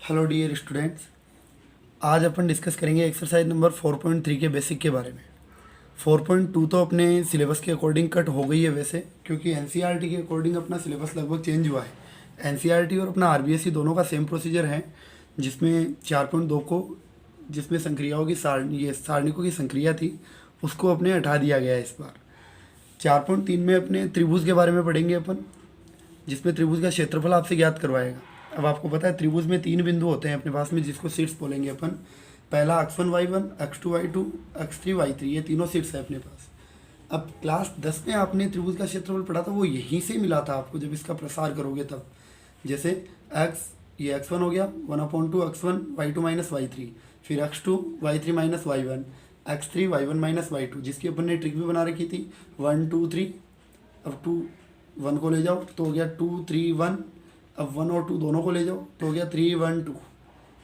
Hello dear students, आज अपन discuss करेंगे exercise number 4.3 के बेसिक के बारे में। 4.2 तो अपने सिलेबस के अकॉर्डिंग कट हो गई है वैसे, क्योंकि एनसीईआरटी के अकॉर्डिंग अपना सिलेबस लगभग चेंज हुआ है। एनसीईआरटी और अपना आरबीएसई दोनों का सेम प्रोसीजर है, जिसमें 4.2 को, जिसमें संक्रियाओं की सारणी, ये सारणिकों की संक्रिया थी, उसको अपने हटा दिया गया है इस बार। 4.3 में अपने त्रिभुज के बारे में पढ़ेंगे अपन, जिसमें त्रिभुज का क्षेत्रफल आपसे ज्ञात करवाएगा। अब आपको पता है त्रिभुज में 3 बिंदु होते हैं अपने पास में, जिसको सीट्स बोलेंगे अपन। पहला x1 y1, x2 y2, x3 y3, ये तीनों सीट्स है अपने पास। अब क्लास 10 में आपने त्रिभुज का क्षेत्रफल पढ़ा था, वो यहीं से मिला था आपको जब इसका प्रसार करोगे तब। जैसे x, ये x1 हो गया 1/2 x1 y2 माइनस y3, फिर x2 y3 minus y1, x3 y1 minus y2, जिसकी अपन ने ट्रिक भी बना रखी थी 1 2 3। अब 2 1 को ले जाओ तो हो गया 2 3 1। अब 1 और 2 दोनों को ले जाओ तो हो गया 3 1 2।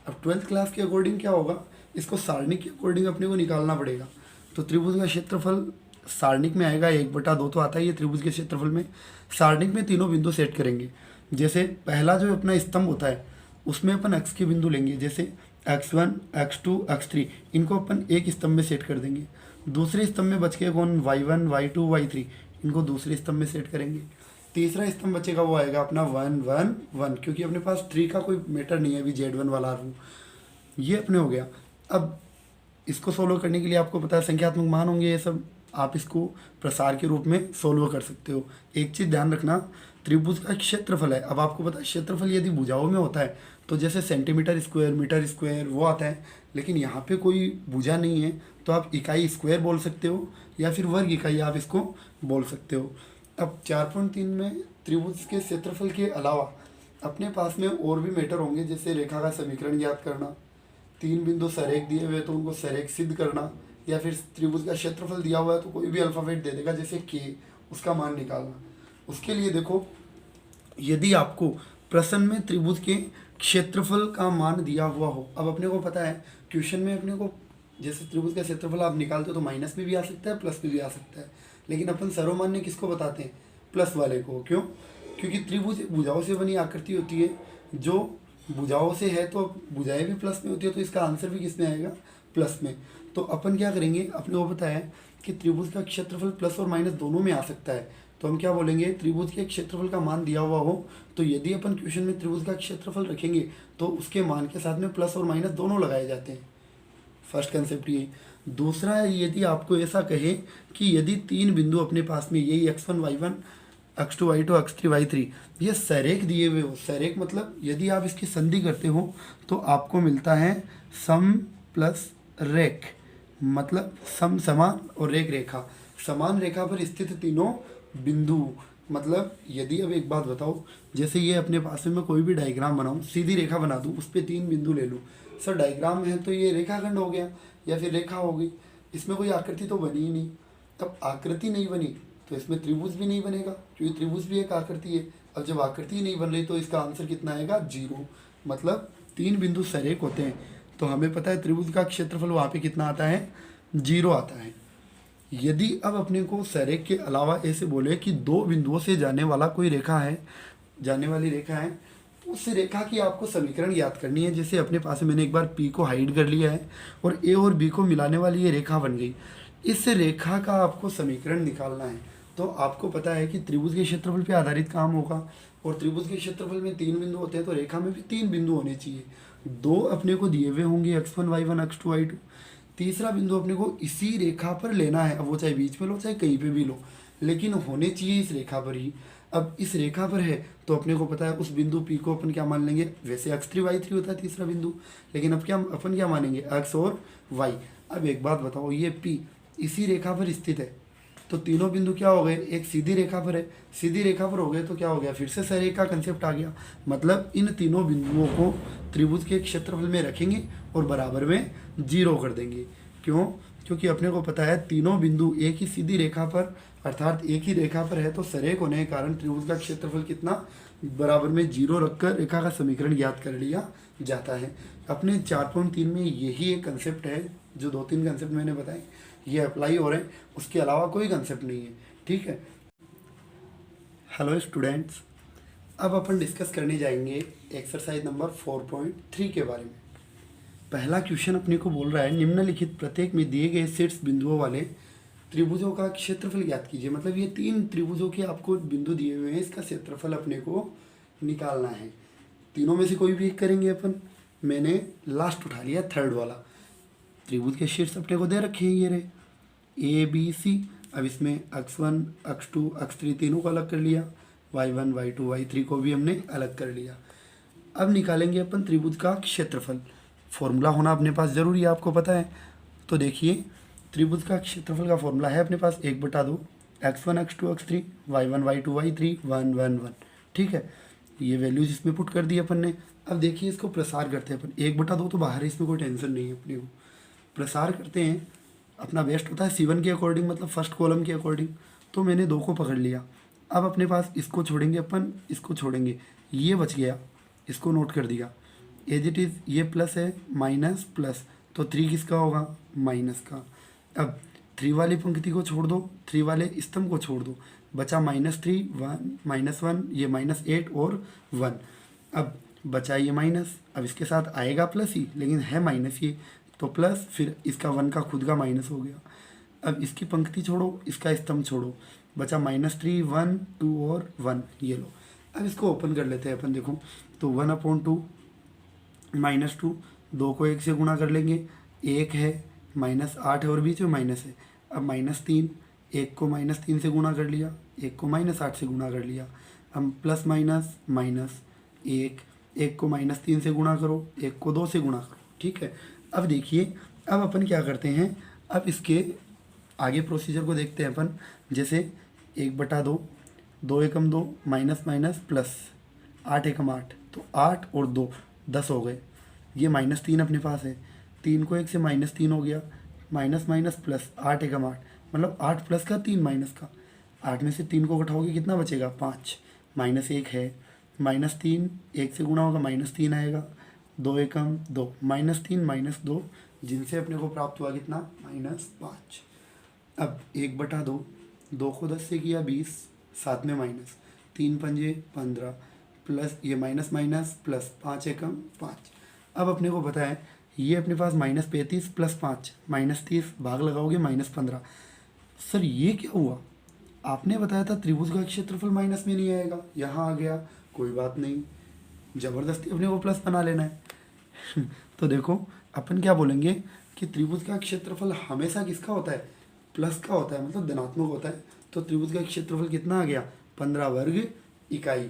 अब 12th क्लास के अकॉर्डिंग क्या होगा, इसको सारणिक के अकॉर्डिंग अपने को निकालना पड़ेगा। तो त्रिभुज का क्षेत्रफल सारणिक में आएगा 1/2 तो आता ही है त्रिभुज के क्षेत्रफल में। सारणिक में तीनों बिंदु सेट करेंगे। जैसे पहला जो अपना स्तंभ होता है उसमें अपन x के बिंदु लेंगे, जैसे x1 x2 x3, इनको अपन एक स्तंभ में सेट कर देंगे। दूसरे स्तंभ में बच के कौन, y1 y2 y3, इनको दूसरे स्तंभ में सेट करेंगे। तीसरा स्तंभ बचेगा वो आएगा अपना 1 1 1, क्योंकि अपने पास 3 का कोई मैटर नहीं है अभी, Z1 वाला रू ये अपने हो गया। अब इसको सोल्व करने के लिए आपको पता है संख्यात्मक मान होंगे, ये सब आप इसको प्रसार के रूप में सोल्व कर सकते हो। एक चीज़ ध्यान रखना, त्रिभुज का क्षेत्रफल है। अब आपको पता है क्षेत्रफल यदि भुजाओं में होता है तो जैसे सेंटीमीटर स्क्वायर, मीटर स्क्वायर वो आता है, लेकिन यहाँ पे कोई भुजा नहीं है तो आप इकाई स्क्वायर बोल सकते हो या फिर वर्ग इकाई आप इसको बोल सकते हो। अब 4.3 में त्रिभुज के क्षेत्रफल के अलावा अपने पास में और भी मैटर होंगे, जैसे रेखा का समीकरण ज्ञात करना, 3 बिंदु सरेख दिए हुए तो उनको सरेख सिद्ध करना, या फिर त्रिभुज का क्षेत्रफल दिया हुआ है तो कोई भी अल्फ़ाबेट दे देगा जैसे के, उसका मान निकालना। उसके लिए देखो, यदि आपको प्रश्न में त्रिभुज के क्षेत्रफल का मान दिया हुआ हो, अब अपने को पता है क्वेश्चन में अपने को जैसे त्रिभुज का क्षेत्रफल आप निकालते हो तो माइनस में भी आ सकता है, प्लस में भी आ सकता है, लेकिन अपन सर्वमान्य किसको बताते हैं, प्लस वाले को। क्यों? क्योंकि त्रिभुज भुजाओं से बनी आकृति होती है, जो भुजाओं से है तो भुजाएं भी प्लस में होती है, तो इसका आंसर भी किस में आएगा, प्लस में। तो अपन क्या करेंगे, अपने को पता है कि त्रिभुज का क्षेत्रफल प्लस और माइनस दोनों में आ सकता है, तो हम क्या बोलेंगे, त्रिभुज के क्षेत्रफल का मान दिया हुआ हो तो यदि अपन क्वेश्चन में त्रिभुज का क्षेत्रफल रखेंगे तो उसके मान के साथ में प्लस और माइनस दोनों लगाए जाते हैं। फर्स्ट कंसेप्ट ये। दूसरा है, यदि आपको ऐसा कहे कि यदि 3 बिंदु अपने पास में यही x1 y1 x2 y2 x3 y3 ये सरेख दिए हुए हो, सरेख मतलब यदि आप इसकी संधि करते हो तो आपको मिलता है सम प्लस रेख, मतलब सम समान और रेख रेखा। समान रेखा पर स्थित तीनों बिंदु, मतलब यदि, अब एक बात बताओ, जैसे ये अपने पास में मैं कोई भी डायग्राम बनाऊं, सीधी रेखा बना दूं, उस पर 3 बिंदु ले लूं, सर डायग्राम है तो ये रेखाखंड हो गया या फिर रेखा हो गई, इसमें कोई आकृति तो बनी ही नहीं। अब आकृति नहीं बनी तो इसमें त्रिभुज भी नहीं बनेगा, क्योंकि त्रिभुज भी एक आकृति है। अब जब आकृति नहीं बन रही तो इसका आंसर कितना आएगा, 0, मतलब 3 बिंदु सरेख होते हैं। तो हमें पता है त्रिभुज का क्षेत्रफल वहाँ पे कितना आता है, 0 आता है। यदि अब अपने को सरेख के अलावा ऐसे बोले कि 2 बिंदुओं से जाने वाला कोई रेखा है, जाने वाली रेखा है, उस रेखा की आपको समीकरण याद करनी है। जैसे अपने पास में मैंने एक बार P को हाइड कर लिया है और A और B को मिलाने वाली ये रेखा बन गई, इस रेखा का आपको समीकरण निकालना है। तो आपको पता है कि त्रिभुज के क्षेत्रफल पे आधारित काम होगा, और त्रिभुज के क्षेत्रफल में 3 बिंदु होते हैं तो रेखा में भी 3 बिंदु होने चाहिए। 2 अपने को दिए हुए होंगे x1 y1 x2 y2, तीसरा बिंदु अपने को इसी रेखा पर लेना है। अब वो चाहे बीच में लो चाहे कहीं पे भी लो, लेकिन होने चाहिए इस रेखा पर ही। अब इस रेखा पर है तो अपने को पता है उस बिंदु P को अपन क्या मान लेंगे, वैसे x3 y3 होता है तीसरा बिंदु, लेकिन अब क्या अपन क्या मानेंगे, x और y। अब एक बात बताओ, ये P इसी रेखा पर स्थित है तो तीनों बिंदु क्या हो गए, एक सीधी रेखा पर है, सीधी रेखा पर हो गए तो क्या हो गया, फिर से सरेख का कंसेप्ट आ गया। मतलब इन तीनों बिंदुओं को त्रिभुज के क्षेत्रफल में रखेंगे और बराबर में 0 कर देंगे। क्यों? क्योंकि अपने को पता है तीनों बिंदु एक ही सीधी रेखा पर, अर्थात एक ही रेखा पर है, तो सरेख होने के कारण त्रिभुज का क्षेत्रफल कितना, बराबर में 0 रखकर रेखा का समीकरण ज्ञात कर लिया जाता है। अपने 4.3 में यही एक कंसेप्ट है, जो 2-3 कंसेप्ट मैंने बताए ये अप्लाई हो रहे हैं, उसके अलावा कोई कंसेप्ट नहीं है। ठीक है। हेलो स्टूडेंट्स, अब अपन डिस्कस करने जाएंगे एक्सरसाइज नंबर 4.3 के बारे में। पहला क्वेश्चन अपने को बोल रहा है निम्नलिखित प्रत्येक में दिए गए शीर्ष बिंदुओं वाले त्रिभुजों का क्षेत्रफल ज्ञात कीजिए। मतलब ये 3 त्रिभुजों के आपको बिंदु दिए हुए हैं, इसका क्षेत्रफल अपने को निकालना है। तीनों में से कोई भी एक करेंगे अपन। मैंने लास्ट उठा लिया थर्ड वाला। त्रिभुज के शीर्ष अपने को दे रखे हैं ये रहे ABC। अब इसमें x1 x2 x3 तीनों को अलग कर लिया, y1 y2 y3 को भी हमने अलग कर लिया। अब निकालेंगे अपन त्रिभुज का क्षेत्रफल। फॉर्मूला होना अपने पास जरूरी है, आपको पता है। तो देखिए त्रिभुज का क्षेत्रफल का फॉर्मूला है अपने पास 1/2 x1 x2 x3 y1 y2 y3 1 1 1। ठीक है, ये वैल्यूज इसमें पुट कर दी अपन ने। अब देखिए इसको प्रसार करते हैं अपन। 1/2 तो बाहर है, इसमें कोई टेंशन नहीं है अपने को। प्रसार करते हैं, अपना बेस्ट होता है C1 के अकॉर्डिंग, मतलब फर्स्ट कॉलम के अकॉर्डिंग। तो मैंने 2 को पकड़ लिया। अब अपने पास इसको छोड़ेंगे अपन, इसको छोड़ेंगे, ये बच गया, इसको नोट कर दिया एज इट इज़। ये प्लस है, माइनस प्लस, तो 3 किसका होगा? माइनस का। अब 3 वाली पंक्ति को छोड़ दो, 3 वाले स्तंभ को छोड़ दो, बचा -3 1 -1, ये -8 और 1। अब बचा ये माइनस, अब इसके साथ आएगा प्लस ही, लेकिन है माइनस ये, तो प्लस, फिर इसका 1 का खुद का माइनस हो गया। अब इसकी पंक्ति छोड़ो, इसका स्तंभ छोड़ो, बचा -3 1 2 और 1। ये लो, अब इसको ओपन कर लेते हैं अपन। देखो तो 1/2 -2, 2 को 1 से गुणा कर लेंगे, 1 है, -8 है और बीच में माइनस है। अब -3, 1 को -3 से गुणा कर लिया, 1 को -8 से गुणा कर लिया। अब प्लस माइनस माइनस 1, 1 को -3 से गुणा करो, 1 को 2 से गुणा करो। ठीक है, अब देखिए अब अपन क्या करते हैं, अब इसके आगे प्रोसीजर को देखते हैं अपन। जैसे 1/2, 2 एकम 2, माइनस माइनस प्लस, 8 एकम 8, तो 8 और 2 10 हो गए। ये -3 अपने पास है, 3 को 1 से -3 हो गया, माइनस माइनस प्लस, 8 एकम 8, मतलब 8 प्लस का 3 माइनस का। 8 में से 3 को घटाओगे कितना बचेगा? 5। -1 है, -3 1 से गुणा होगा, -3 आएगा, 2 एकम 2, -3 -2, जिनसे अपने को प्राप्त हुआ कितना? -5। अब 1/2, 2 को 10 से किया 20, साथ में माइनस, 3 पंजे 15, प्लस ये माइनस माइनस प्लस, 5 एकम 5। अब अपने को पता है ये अपने पास -35 प्लस 5 -30, भाग लगाओगे -15। सर ये क्या हुआ? आपने बताया था त्रिभुज का क्षेत्रफल माइनस में नहीं आएगा, यहाँ आ गया। कोई बात नहीं, ज़बरदस्ती अपने को प्लस बना लेना है। तो देखो अपन क्या बोलेंगे कि त्रिभुज का क्षेत्रफल हमेशा किसका होता है? प्लस का होता है, मतलब धनात्मक होता है। तो त्रिभुज का क्षेत्रफल कितना आ गया? 15 वर्ग इकाई।